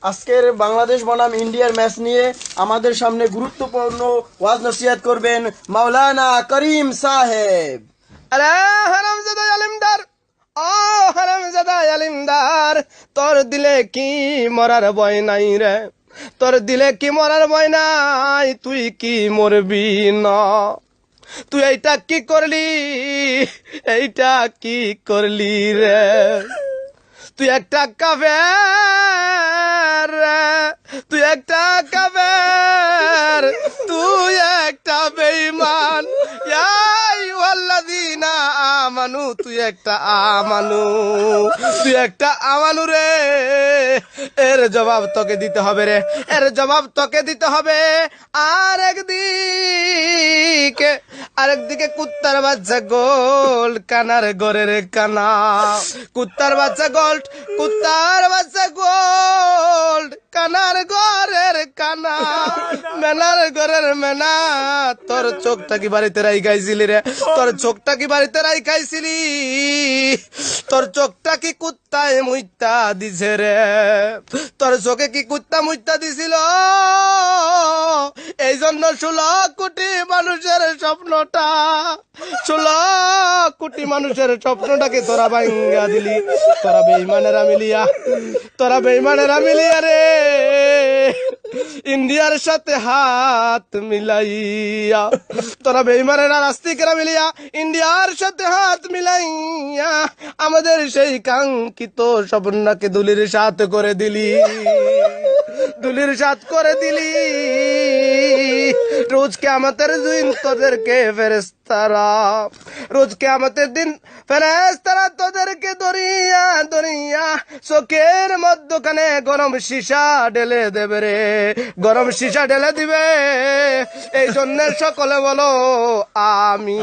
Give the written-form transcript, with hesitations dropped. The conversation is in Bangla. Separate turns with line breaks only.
আজকের বাংলাদেশ বনাম ইন্ডিয়ার ম্যাচ নিয়ে আমাদের সামনে গুরুত্বপূর্ণ ওয়াজ নসিহত করবেন মাওলানা করিম সাহেব।
আরে হারামজাদা আলিমদার, ও হারামজাদা আলিমদার, তোর দিলে কি মরার ভয় নাই রে? তোর দিলে কি মরার ভয় নাই? তুই কি মরবি না? তুই এইটা কি করলি? এইটা কি করলি রে? তুই একটা কাফের রে, তুই একটা কাফের, তুই একটা বেঈমান। ইয়া আইয়ুহাল্লাযীনা আমানু, তুই একটা আমানু, তুই একটা আমানু রে। এর জবাব তোকে দিতে হবে রে, এর জবাব তোকে দিতে হবে। আরেকদিকে কুত্তার বাচ্চা গোল্ড, কানার ঘরের কানা। কুত্তার বাচ্চা গোল্ড, কুত্তার বাচ্চা গোল্ড, কানার ঘরের কানা, মেনার ঘরের মেনা। তোর চোখটা কি বাড়িতে রাইখাইছিলি রে? তোর চোখটা কি বাড়িতে রাইখাইছিলি? তোর চোখটা কি কুত্তায় মুইতা দিছে রে? তোর চোখে কি কুত্তা মুইতা দিছিল? এই জন্য 16 কোটি মানুষের স্বপ্নটা, 16 কোটি মানুষের স্বপ্নটাকে তোরা ভাঙ্গা দিলি। তোরা বেঈমানেরা মিলিয়া, তোরা বেঈমানেরা মিলিয়া রে ইন্ডিয়ার সাথে হাত মিলাইয়া, তোরা বেঈমানেরা নাস্তিকেরা মিলিয়া ইন্ডিয়ার সাথে হাত মিলাইয়া আমাদের সেই কাঙ্ক্ষিত স্বপ্নটাকে দুলির সাথ করে দিলি, দুলির সাথ করে দিলি। রোজ কিয়ামতের দিন তোদেরকে ফেরেশতারা, রোজ কিয়ামতের দিন ফেরেশতারা তোদেরকে দরিয়া দরিয়া চোখের মধ্যখানে গরম সীসা ঢেলে দেবে রে, গরম সীসা ঢেলে দিবে। এই জন্য সকলে বলো আমিন।